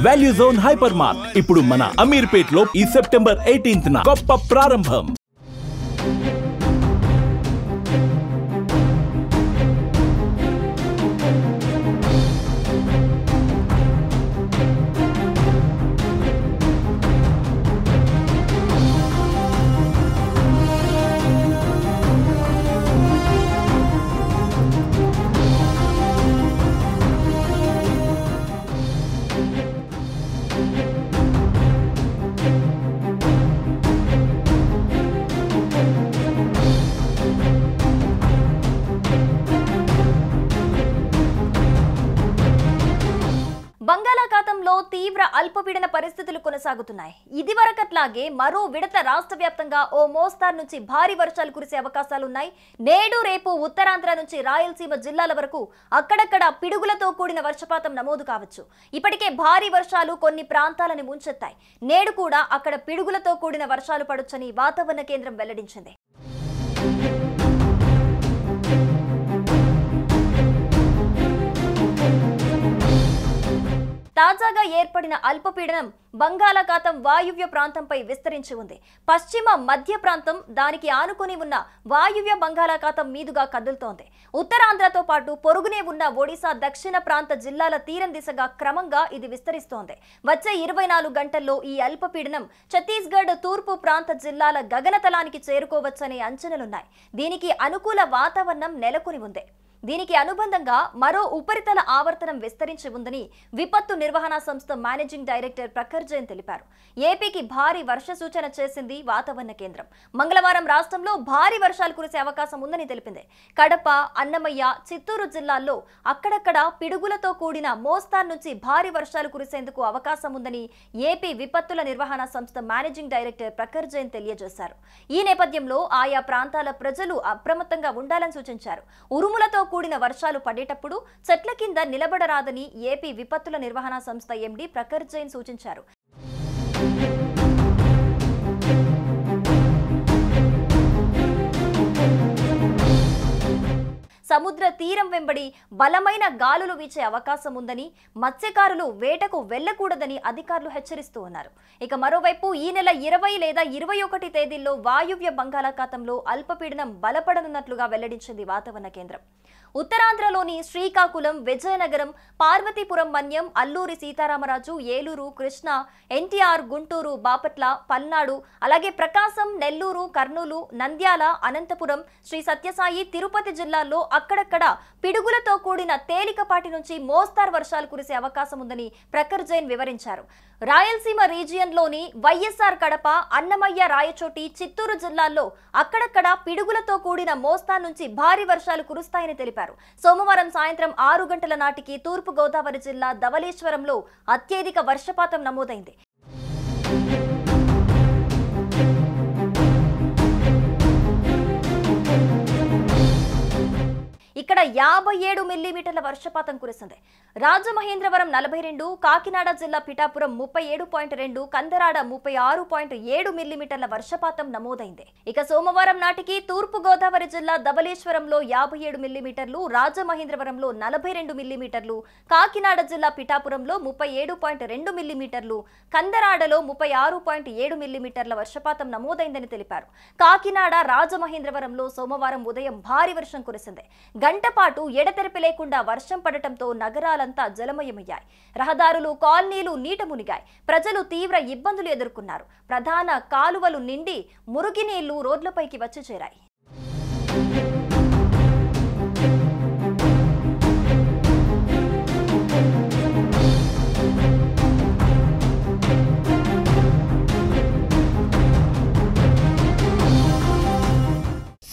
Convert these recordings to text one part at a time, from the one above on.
Value zone hyper mart ఇప్పుడు మన అమీర్పేట్ లో ఈ సెప్టెంబర్ 18న గొప్ప ప్రారంభం. బంగాళాఖాతంలో తీవ్ర అల్పపీడన పరిస్థితులు కొనసాగుతున్నాయి. ఇదివరకట్లాగే మరో విడత రాష్ట్ర వ్యాప్తంగా ఓ మోస్తారు నుంచి భారీ వర్షాలు కురిసే అవకాశాలున్నాయి. నేడు రేపు ఉత్తరాంధ్ర నుంచి రాయలసీమ జిల్లాల వరకు అక్కడక్కడ పిడుగులతో కూడిన వర్షపాతం నమోదు కావచ్చు. ఇప్పటికే భారీ వర్షాలు కొన్ని ప్రాంతాలను ముంచెత్తాయి. నేడు కూడా అక్కడ పిడుగులతో కూడిన వర్షాలు పడొచ్చని వాతావరణ కేంద్రం వెల్లడించింది. తాజాగా ఏర్పడిన అల్పపీడనం బంగాళాఖాతం వాయువ్య ప్రాంతంపై విస్తరించి ఉంది. పశ్చిమ మధ్య ప్రాంతం దానికి ఆనుకుని ఉన్న వాయువ్య బంగాళాఖాతం మీదుగా కదులుతోంది. ఉత్తరాంధ్రతో పాటు పొరుగునే ఉన్న ఒడిశా దక్షిణ ప్రాంత జిల్లాల తీరం దిశగా క్రమంగా ఇది విస్తరిస్తోంది. వచ్చే 24 గంటల్లో ఈ అల్పపీడనం ఛత్తీస్గఢ్ తూర్పు ప్రాంత జిల్లాల గగనతలానికి చేరుకోవచ్చనే అంచనాలున్నాయి. దీనికి అనుకూల వాతావరణం నెలకొని ఉంది. దీనికి అనుబంధంగా మరో ఉపరితల ఆవర్తనం విస్తరించి ఉందని విపత్తు నిర్వహణ సంస్థ మేనేజింగ్ డైరెక్టర్ ప్రఖర్ జైన్ తెలిపారు. ఏపీకి భారీ వర్ష సూచన చేసింది వాతావరణ కేంద్రం. మంగళవారం రాష్ట్రంలో భారీ వర్షాలు కురిసే అవకాశం ఉందని తెలిపింది. కడప, అన్నమయ్య, చిత్తూరు జిల్లాల్లో అక్కడక్కడ పిడుగులతో కూడిన మోస్తారు నుంచి భారీ వర్షాలు కురిసేందుకు అవకాశం ఉందని ఏపీ విపత్తుల నిర్వహణ సంస్థ మేనేజింగ్ డైరెక్టర్ ప్రఖర్ జైన్ తెలియజేశారు. ఈ నేపథ్యంలో ఆయా ప్రాంతాల ప్రజలు అప్రమత్తంగా ఉండాలని సూచించారు. ఉరుములతో కూడిన వర్షాలు పడేటప్పుడు చెట్ల కింద నిలబడరాదని ఏపీ విపత్తుల నిర్వహణ సంస్థ ఎండీ ప్రఖర్ జైన్ సూచించారు. సముద్ర తీరం వెంబడి బలమైన గాలులు వీచే అవకాశం ఉందని, మత్స్యకారులు వేటకు వెళ్లకూడదని అధికారులు హెచ్చరిస్తూ ఉన్నారు. ఇక మరోవైపు ఈ నెల 20 లేదా 21 తేదీల్లో వాయువ్య బంగాళాఖాతంలో అల్పపీడనం బలపడనున్నట్లుగా వెల్లడించింది వాతావరణ కేంద్రం. ఉత్తరాంధ్రలోని శ్రీకాకుళం, విజయనగరం, పార్వతీపురం మన్యం, అల్లూరి సీతారామరాజు, ఏలూరు, కృష్ణా, ఎన్టీఆర్, గుంటూరు, బాపట్ల, పల్నాడు, అలాగే ప్రకాశం, నెల్లూరు, కర్నూలు, నంద్యాల, అనంతపురం, శ్రీ సత్యసాయి, తిరుపతి జిల్లాల్లో అక్కడక్కడ పిడుగులతో కూడిన తేలికపాటి నుంచి మోస్తారు వర్షాలు కురిసే అవకాశం ఉందని ప్రఖర్ జైన్ వివరించారు. రాయలసీమ రీజియన్లోని వైఎస్ఆర్ కడప, అన్నమయ్య, రాయచోటి, చిత్తూరు జిల్లాల్లో అక్కడక్కడ పిడుగులతో కూడిన మోస్తారు నుంచి భారీ వర్షాలు కురుస్తాయని తెలిపారు. సోమవారం సాయంత్రం 6 గంటల నాటికి తూర్పు గోదావరి జిల్లా ధవళేశ్వరంలో అత్యధిక వర్షపాతం నమోదైంది. ఇక్కడ 57 మిల్లీమీటర్ల వర్షపాతం కురిసింది. రాజమహేంద్రవరం 42, కాకినాడ జిల్లా పిఠాపురం 37.2, కందరాడ 36.7 మిల్లీమీటర్ల వర్షపాతం నమోదైంది. ఇక సోమవారం నాటికి తూర్పు గోదావరి జిల్లా ధవళేశ్వరంలో 57 మిల్లీమీటర్లు, రాజమహేంద్రవరంలో 42 మిల్లీమీటర్లు, కాకినాడ జిల్లా పిఠాపురంలో 37.2 మిల్లీమీటర్లు, కందరాడలో 36.7 మిల్లీమీటర్ల వర్షపాతం నమోదైందని తెలిపారు. కాకినాడ, రాజమహేంద్రవరంలో సోమవారం ఉదయం భారీ వర్షం కురిసింది. గంట పాటు ఎడతెరిపి లేకుండా వర్షం పడటంతో నగరాలంతా జలమయమయ్యాయి. రహదారులు, కాలనీలు నీట మునిగాయి. ప్రజలు తీవ్ర ఇబ్బందులు ఎదుర్కొన్నారు. ప్రధాన కాలువలు నిండి మురుగునీళ్లు రోడ్లపైకి వచ్చి చేరాయి.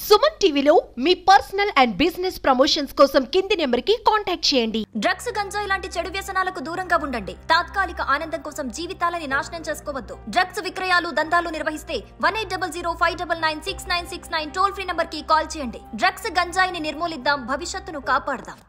సుమన్ టీవీలో మీ పర్సనల్ అండ్ బిజినెస్ ప్రమోషన్స్ కోసం కింది నెంబర్కి కాంటాక్ట్ చేయండి. డ్రగ్స్, గంజాయి లాంటి చెడు వ్యసనాలకు దూరంగా ఉండండి. తాత్కాలిక ఆనందం కోసం జీవితాలని నాశనం చేసుకోవద్దు. డ్రగ్స్ విక్రయాలు, దందాలు నిర్వహిస్తే 1800599696 టోల్ ఫ్రీ నంబర్ కి కాల్ చేయండి. డ్రగ్స్, గంజాయిని నిర్మూలిద్దాం, భవిష్యత్తును కాపాడదాం.